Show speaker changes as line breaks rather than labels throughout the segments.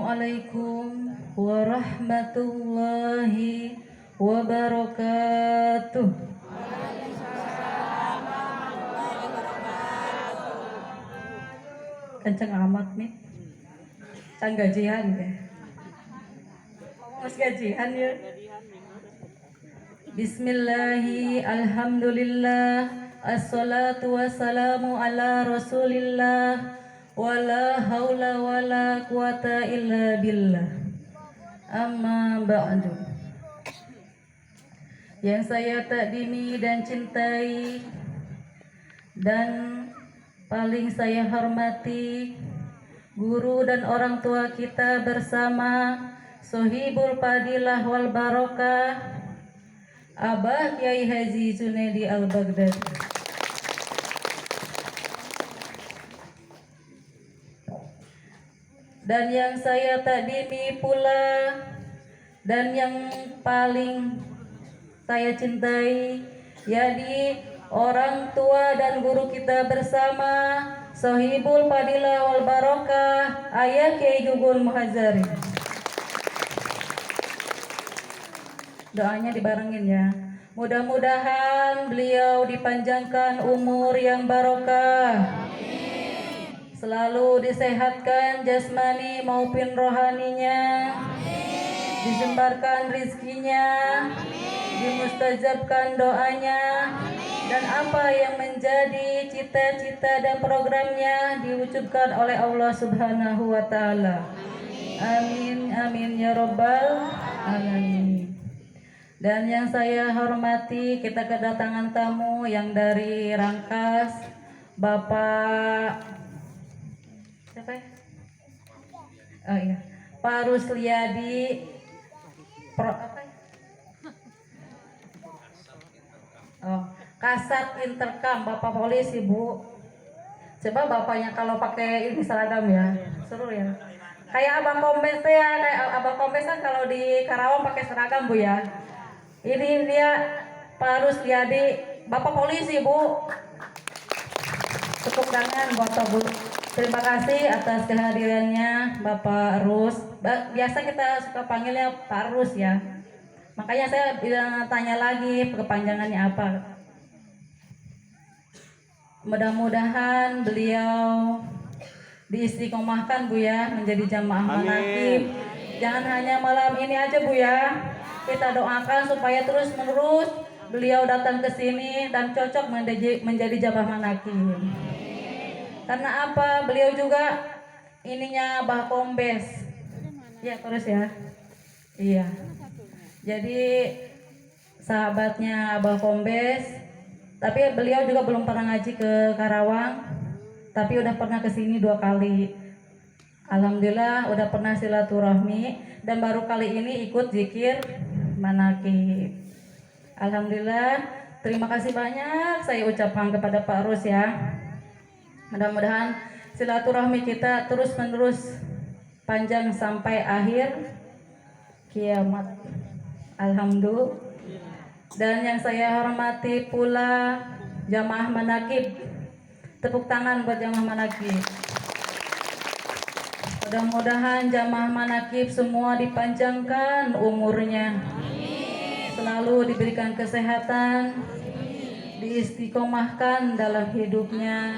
Assalamualaikum warahmatullahi wabarakatuh. Kenceng amat nih. Can gajian ya. Mas gajian ya. Bismillahi alhamdulillah. Assalatu wassalamu ala rasulillah. Wala haula wala quwata illa billah. Amma ba'du. Yang saya takdimi dan cintai dan paling saya hormati guru dan orang tua kita bersama Sohibul Fadilah wal Barokah Abah Kiai Haji Junaidi Al-Baghdadi. Dan yang saya takdimi pula dan yang paling saya cintai, yakni orang tua dan guru kita bersama Sohibul Fadilah wal Barokah Ayah Kiai Gugun Muhazari. Doanya dibarengin ya. Mudah-mudahan beliau dipanjangkan umur yang barokah, selalu disehatkan jasmani maupun rohaninya, disembarkan rizkinya, dimustajabkan doanya, dan apa yang menjadi cita-cita dan programnya diwujudkan oleh Allah Subhanahu wa Ta'ala. Amin, amin ya Rabbal alamin. Dan yang saya hormati, kita kedatangan tamu yang dari Rangkas, Bapak siapa ya? Oh iya, Pak Rusliadi apa ya? Oh, Kasat Interkam, Bapak Polisi, Bu. Coba bapaknya kalau pakai ini seragam ya, seru ya. Kayak Abang Kombes ya, kayak Abang Kombes kan kalau di Karawang pakai seragam, Bu ya. Ini dia Pak Rusliadi, Bapak Polisi, Bu. Tepuk tangan buat Bu. Terima kasih atas kehadirannya Bapak Rus. Biasa kita suka panggilnya Pak Rus ya. Makanya saya tanya lagi kepanjangannya apa. Mudah-mudahan beliau diistiqomahkan, Bu ya, menjadi jamaah manaqib. Jangan hanya malam ini aja, Bu ya. Kita doakan supaya terus-menerus beliau datang ke sini dan cocok menjadi jamaah manaqib. Karena apa? Beliau juga ininya Bah Kombes. Ya, terus ya. Iya. Jadi sahabatnya Abah Kombes. Tapi beliau juga belum pernah ngaji ke Karawang. Tapi udah pernah ke sini 2 kali. Alhamdulillah udah pernah silaturahmi dan baru kali ini ikut zikir manaqib. Alhamdulillah, terima kasih banyak saya ucapkan kepada Pak Rus ya. Mudah-mudahan silaturahmi kita terus-menerus panjang sampai akhir kiamat. Alhamdulillah. Dan yang saya hormati pula jamaah manaqib. Tepuk tangan buat jamaah manaqib. Mudah-mudahan jamaah manaqib semua dipanjangkan umurnya, selalu diberikan kesehatan, diistiqomahkan dalam hidupnya,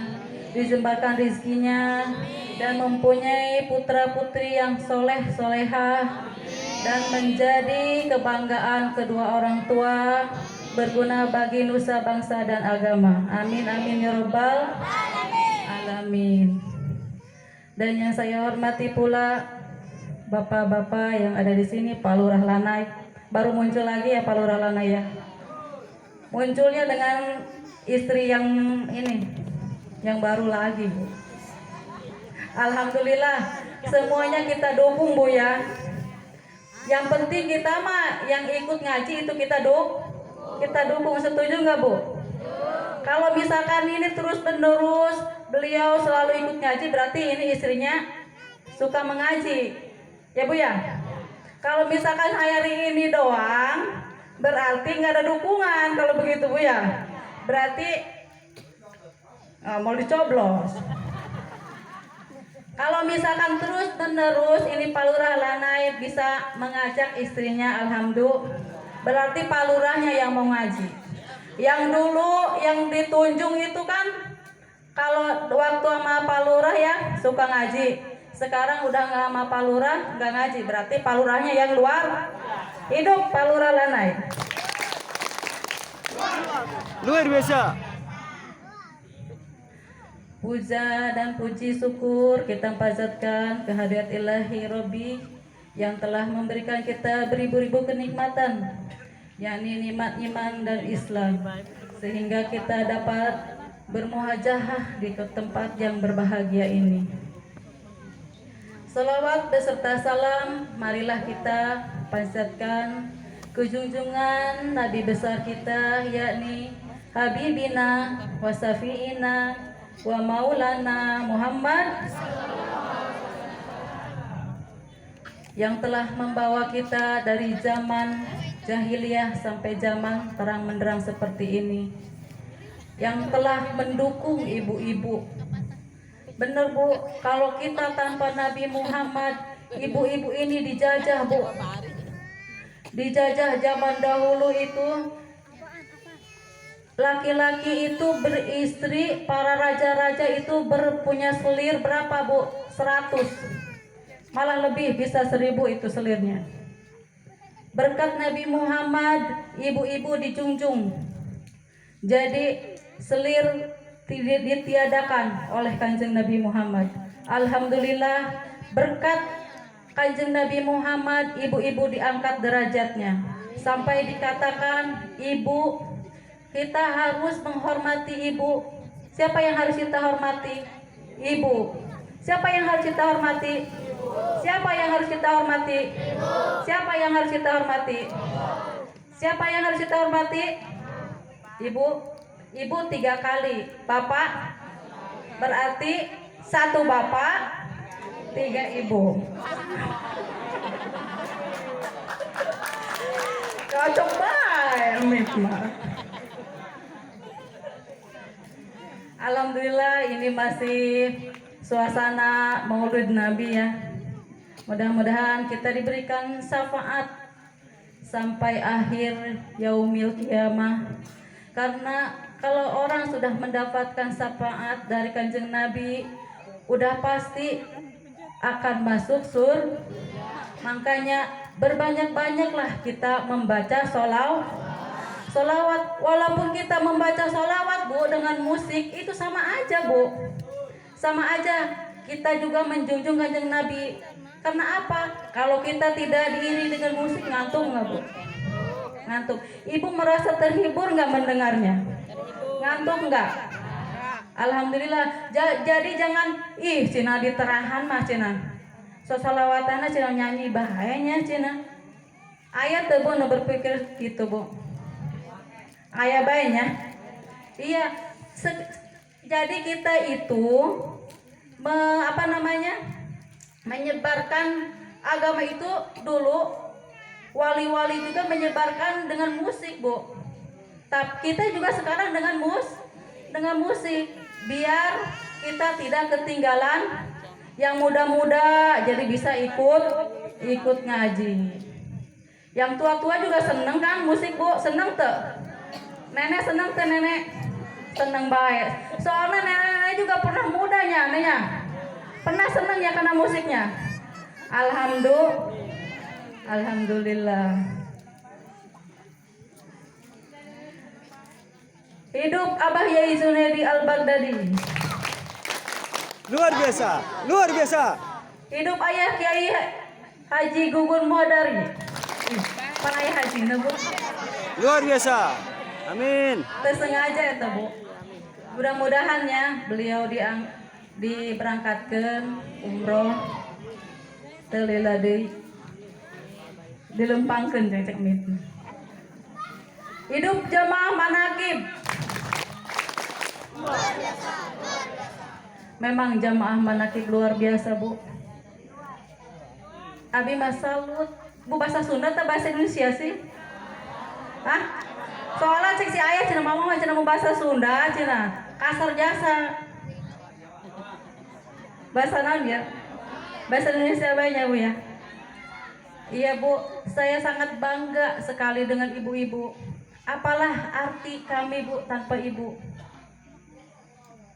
disembarkan rizkinya, dan mempunyai putra-putri yang soleh solehah dan menjadi kebanggaan kedua orang tua, berguna bagi nusa bangsa dan agama. Amin amin ya Rabbal alamin. Dan yang saya hormati pula bapak-bapak yang ada di sini, Pak Lurah Lanai. Baru muncul lagi ya Pak Lurah Lanai ya. Munculnya dengan istri yang ini, yang baru lagi, Bu. Alhamdulillah, semuanya kita dukung, Bu ya. Yang penting kita mah yang ikut ngaji itu kita dukung. Setuju nggak, Bu? Kalau misalkan ini terus menerus beliau selalu ikut ngaji, berarti ini istrinya suka mengaji, ya Bu ya. Kalau misalkan hari ini doang, berarti nggak ada dukungan. Kalau begitu, Bu ya, berarti mau dicoblos. Kalau misalkan terus menerus ini Pak Lurah Lanai bisa mengajak istrinya, alhamdulillah, berarti Pak Lurahnya yang mau ngaji. Yang dulu yang ditunjuk itu kan kalau waktu sama Pak Lurah ya suka ngaji. Sekarang udah nggak sama Pak Lurah, nggak ngaji, berarti Pak Lurahnya yang luar. Hidup Pak Lurah Lanai.
Luar biasa.
Puja dan puji syukur kita panjatkan kehadirat Ilahi Robbi yang telah memberikan kita beribu-ribu kenikmatan, yakni nikmat iman dan Islam, sehingga kita dapat bermuhajahah di tempat yang berbahagia ini. Salawat beserta salam marilah kita panjatkan ke junjungan Nabi besar kita, yakni Habibina wa Safiina wa Maulana Muhammad, yang telah membawa kita dari zaman jahiliyah sampai zaman terang menderang seperti ini, yang telah mendukung ibu-ibu. Bener Bu, kalau kita tanpa Nabi Muhammad, ibu-ibu ini dijajah Bu. Dijajah zaman dahulu itu, laki-laki itu beristri, para raja-raja itu berpunya selir berapa Bu? 100, malah lebih, bisa 1000 itu selirnya. Berkat Nabi Muhammad, ibu-ibu dijunjung. Jadi selir ditiadakan oleh Kanjeng Nabi Muhammad. Alhamdulillah, berkat Kanjeng Nabi Muhammad, ibu-ibu diangkat derajatnya sampai dikatakan ibu. Kita harus menghormati ibu. Siapa yang harus kita hormati? Ibu. Siapa yang harus kita hormati? Siapa yang harus kita hormati? Siapa yang harus kita hormati? Siapa yang harus kita hormati? Ibu. Ibu 3 kali. Bapak berarti 1 bapak, 3 ibu. Cocok banget, Mak. Alhamdulillah, ini masih suasana Maulid Nabi ya. Mudah-mudahan kita diberikan syafaat sampai akhir yaumil kiamah. Karena kalau orang sudah mendapatkan syafaat dari Kanjeng Nabi, udah pasti akan masuk surga. Makanya berbanyak-banyaklah kita membaca solawat. Walaupun kita membaca solawat Bu dengan musik, itu sama aja Bu, sama aja kita juga menjunjung Kanjeng Nabi. Karena apa? Kalau kita tidak diiringi dengan musik, ngantuk nggak Bu? Ngantuk. Ibu merasa terhibur nggak mendengarnya? Ngantuk nggak? Alhamdulillah. Jadi jangan cina diterahan mah cina. Solawatana cina nyanyi bahayanya cina. Ayat tuh Bu berpikir gitu Bu. Ayah baiknya, iya. Jadi kita itu menyebarkan agama itu dulu. Wali-wali juga menyebarkan dengan musik Bu. Tapi kita juga sekarang dengan musik, biar kita tidak ketinggalan. Yang muda-muda jadi bisa ikut ngaji. Yang tua-tua juga seneng kan musik Bu, seneng tuh. Nenek seneng tuh, nenek seneng baik. Soalnya nenek juga pernah mudanya, neneknya pernah seneng ya karena musiknya. Alhamdulillah. Hidup Abah Yai Zunaidi Al-Baghdadi.
Luar biasa, luar biasa.
Hidup Ayah Kiai Haji Gugun Modari. Pan ayah haji Bu.
Luar biasa. Amin.
Tersengaja ya Bu. Mudah-mudahan ya beliau diberangkatkan umroh telila deui dilempangkeun cek mitu. Hidup jamaah manakib. Memang jamaah manakib luar biasa Bu. Abi masalut. Bu bahasa Sunda atau bahasa Indonesia sih? Hah? Soalnya cek si ayah cina mama cina mau bahasa Sunda cina kasar jasa. Bahasa naon ya? Bahasa Indonesia banyak Bu ya. Iya Bu, saya sangat bangga sekali dengan ibu-ibu. Apalah arti kami Bu tanpa ibu?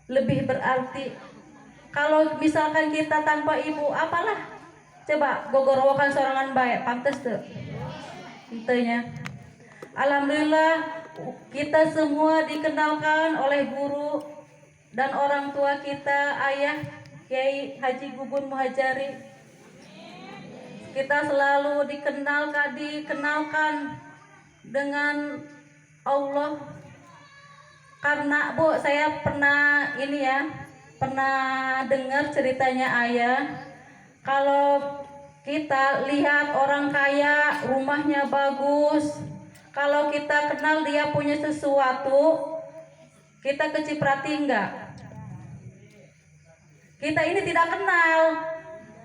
Lebih berarti. Kalau misalkan kita tanpa ibu, apalah? Coba gogorowokan sorangan baik, pantes tuh. Intinya. Alhamdulillah kita semua dikenalkan oleh guru dan orang tua kita, ayah Kiai Haji Gugun Muhajari. Kita selalu dikenalkan dengan Allah. Karena Bu, saya pernah dengar ceritanya ayah. Kalau kita lihat orang kaya, rumahnya bagus. Kalau kita kenal dia punya sesuatu, kita keciprati enggak? Kita ini tidak kenal.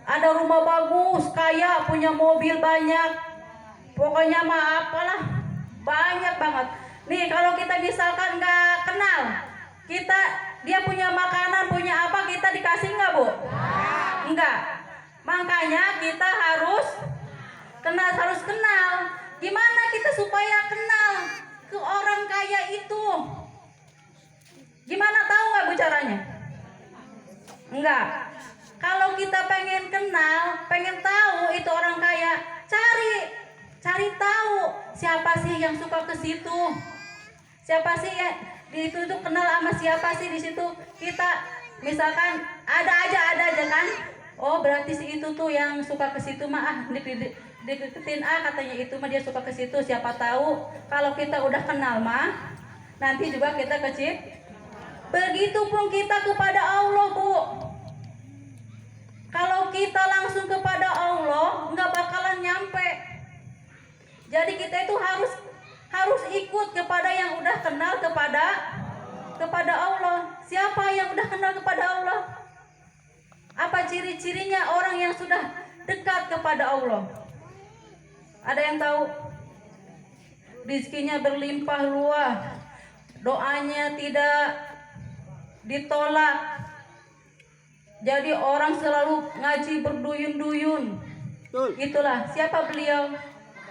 Ada rumah bagus, kaya, punya mobil banyak. Pokoknya mah apalah, banyak banget. Nih kalau kita misalkan nggak kenal, dia punya makanan, punya apa, kita dikasih nggak Bu? Enggak. Makanya kita harus kenal. Gimana kita supaya kenal ke orang kaya itu? Gimana, tahu nggak Bu caranya? Enggak. Kalau kita pengen kenal, pengen tahu itu orang kaya, cari tahu siapa sih yang suka ke situ. Siapa sih ya di itu kenal sama siapa sih di situ? Kita misalkan ada aja kan? Oh, berarti si itu tuh yang suka ke situ mah deketin katanya itu mah dia suka ke situ. Siapa tahu kalau kita udah kenal mah nanti juga kita kecil. Begitupun kita kepada Allah, Bu. Kalau kita langsung kepada Allah nggak bakalan nyampe. Jadi kita itu harus ikut kepada yang udah kenal kepada Allah. Siapa yang udah kenal kepada Allah? Apa ciri-cirinya orang yang sudah dekat kepada Allah? Ada yang tahu? Rizkinya berlimpah luas, doanya tidak ditolak. Jadi orang selalu ngaji berduyun-duyun. Itulah siapa beliau?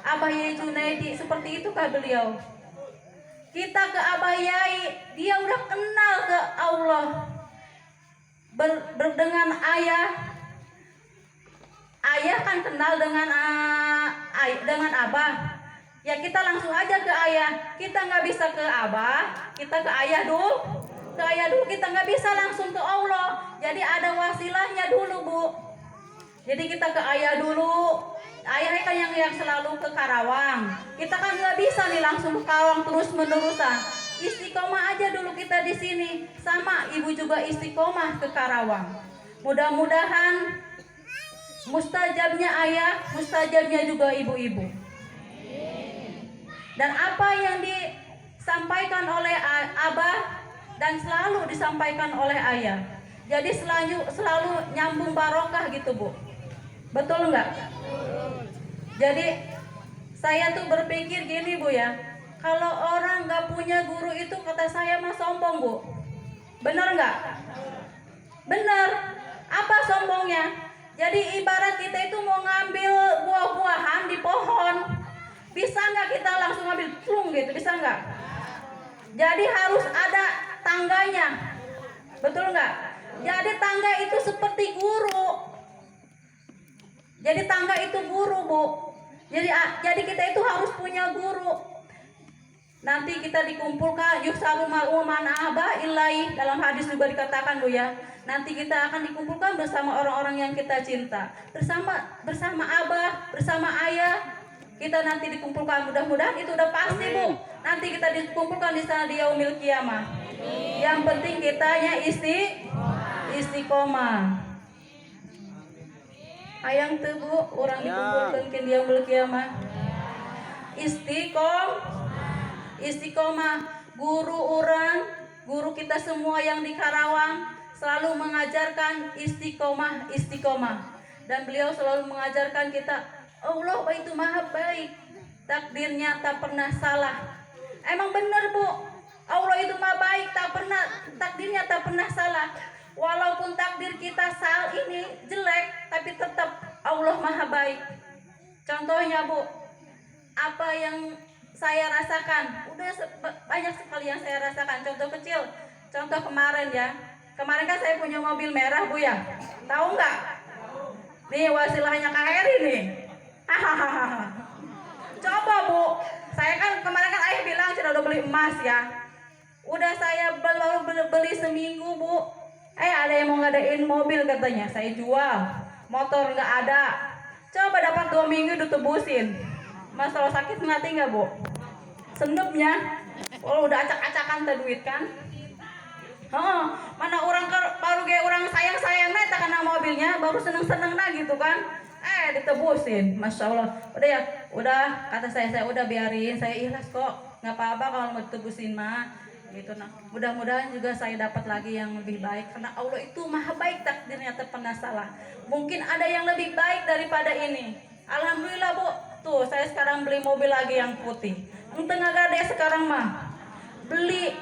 Abah Yai Junaidi, seperti itukah beliau? Kita ke Abah Yai, dia udah kenal ke Allah. Dengan ayah kan kenal dengan abah. Ya kita langsung aja ke ayah. Kita nggak bisa ke abah, kita ke ayah dulu. Ke ayah dulu, kita nggak bisa langsung ke Allah. Jadi ada wasilahnya dulu, Bu. Jadi kita ke ayah dulu. Ayah kan yang selalu ke Karawang. Kita kan nggak bisa nih langsung ke Karawang terus menerusan. Istiqomah aja dulu kita di sini. Sama ibu juga istiqomah ke Karawang. Mudah-mudahan mustajabnya ayah, mustajabnya juga ibu-ibu. Dan apa yang disampaikan oleh abah dan selalu disampaikan oleh ayah. Jadi selalu nyambung barokah gitu, Bu. Betul nggak? Jadi saya tuh berpikir gini, Bu ya. Kalau orang nggak punya guru itu kata saya mah sombong, Bu. Bener nggak? Bener. Apa sombongnya? Jadi ibarat kita itu mau ngambil buah-buahan di pohon, bisa nggak kita langsung ngambil plung gitu? Bisa nggak? Jadi harus ada tangganya. Betul nggak? Jadi tangga itu seperti guru. Jadi tangga itu guru, Bu. Jadi kita itu harus punya guru. Nanti kita dikumpulkan yusalu ma'umana aba ilai, dalam hadis juga dikatakan, Bu ya. Nanti kita akan dikumpulkan bersama orang-orang yang kita cinta. Bersama abah, bersama ayah. Kita nanti dikumpulkan, mudah-mudahan itu udah pasti, Bu. Nanti kita dikumpulkan di sana di yaumil kiamah. Yang penting kitanya istiqomah. Ayang tuh, Bu, orang dikumpulkan ke dia yaumil kiamah. Istiqomah. Guru kita semua yang di Karawang selalu mengajarkan istiqomah. Dan beliau selalu mengajarkan kita, Allah itu maha baik, takdirnya tak pernah salah. Emang benar, Bu, Allah itu maha baik, takdirnya tak pernah salah. Walaupun takdir kita saat ini jelek, tapi tetap Allah Maha Baik. Contohnya Bu, apa yang saya rasakan, udah banyak sekali yang saya rasakan. Contoh kecil, contoh kemarin ya. Kemarin kan saya punya mobil merah Bu ya. Tahu nggak? Nih wasilahnya Kak Heri nih. Hahaha. Coba Bu, saya kan kemarin kan ayah bilang sudah udah beli emas ya. Udah saya baru beli seminggu Bu. Ada yang mau ngadain mobil katanya, saya jual. Motor nggak ada. Coba dapat 2 minggu ditebusin. Masalah sakit mati nggak Bu? Senepnya, kalau udah acak-acakan tuh duit kan? Mana orang baru kayak orang sayang-sayang neta karena mobilnya, baru seneng-seneng nah gitu kan? Ditebusin, masya Allah. Udah ya, udah kata saya udah biarin, saya ikhlas kok, nggak apa-apa kalau mau ditebusin mah. Gitu nah. Mudah-mudahan juga saya dapat lagi yang lebih baik karena Allah itu Maha Baik, takdirnya tak pernah salah. Mungkin ada yang lebih baik daripada ini. Alhamdulillah Bu. Tuh, saya sekarang beli mobil lagi yang putih. Tengah gade sekarang mah beli.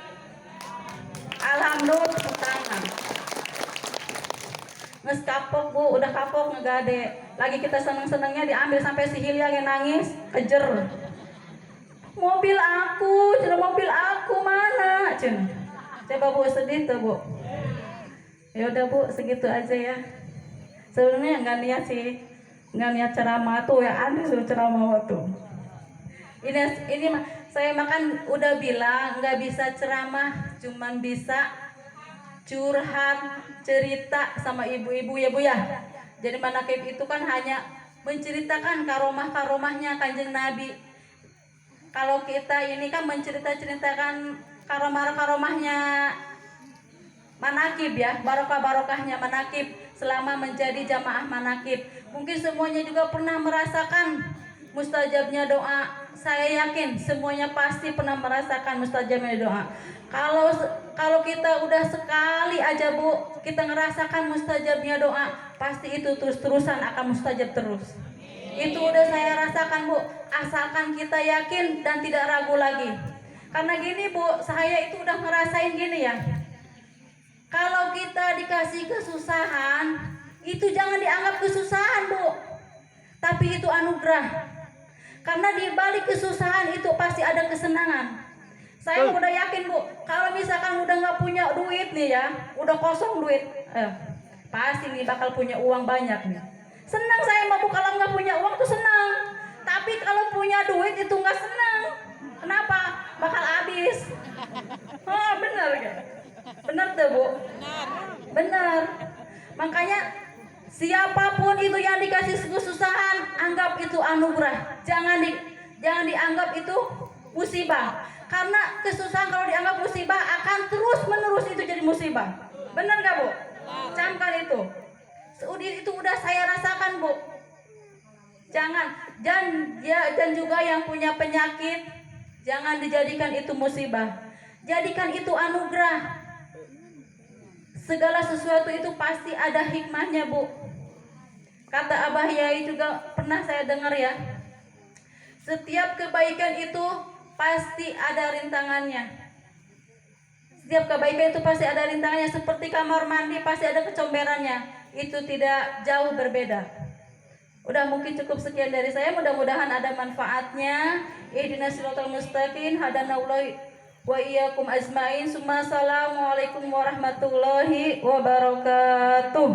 Alhamdulillah tangan. Nges kapok Bu, udah kapok ngegade. Lagi kita seneng-senengnya diambil sampai si Hilya yang nangis, kejer. Mobil aku, cina mobil aku mana? Cina. Coba Bu sedih tuh Bu. Ya udah Bu, segitu aja ya. Sebenarnya nggak niat sih, nggak niat ceramah tuh ya, Andi suruh ceramah tuh. Ini saya makan udah bilang nggak bisa ceramah, cuman bisa curhat, cerita sama ibu-ibu ya Bu ya. Jadi manakib itu kan hanya menceritakan karomah-karomahnya Kanjeng Nabi. Kalau kita ini kan menceritakan karomah-karomahnya manakib ya, barokah-barokahnya manakib selama menjadi jamaah manakib. Mungkin semuanya juga pernah merasakan mustajabnya doa. Saya yakin semuanya pasti pernah merasakan mustajabnya doa. Kalau kita udah sekali aja Bu, kita ngerasakan mustajabnya doa, pasti itu terus-terusan akan mustajab terus. Itu udah saya rasakan Bu, asalkan kita yakin dan tidak ragu lagi. Karena gini Bu, saya itu udah ngerasain gini ya. Kalau kita dikasih kesusahan, itu jangan dianggap kesusahan Bu, tapi itu anugerah. Karena di balik kesusahan itu pasti ada kesenangan. Saya udah yakin Bu, kalau misalkan udah nggak punya duit nih ya, udah kosong duit, pasti nih bakal punya uang banyak nih. Senang saya mau Bu, kalau nggak punya uang tuh senang. Tapi kalau punya duit itu nggak senang. Kenapa? Bakal habis. Bener gak? Bener tuh Bu? Bener. Makanya siapapun itu yang dikasih kesusahan, anggap itu anugerah. Jangan dianggap itu musibah. Karena kesusahan kalau dianggap musibah akan terus menerus itu jadi musibah. Bener gak Bu? Camkan itu. Itu udah saya rasakan Bu. Dan juga yang punya penyakit, jangan dijadikan itu musibah. Jadikan itu anugerah. Segala sesuatu itu pasti ada hikmahnya Bu. Kata Abah Yai juga pernah saya dengar ya. Setiap kebaikan itu pasti ada rintangannya. Setiap kebaikan itu pasti ada rintangannya. Seperti kamar mandi pasti ada kecomberannya. Itu tidak jauh berbeda. Udah mungkin cukup sekian dari saya. Mudah-mudahan ada manfaatnya. Ihdinas siratal mustaqim. Hadanallahu wa iyyakum ajmain. Assalamualaikum warahmatullahi wabarakatuh.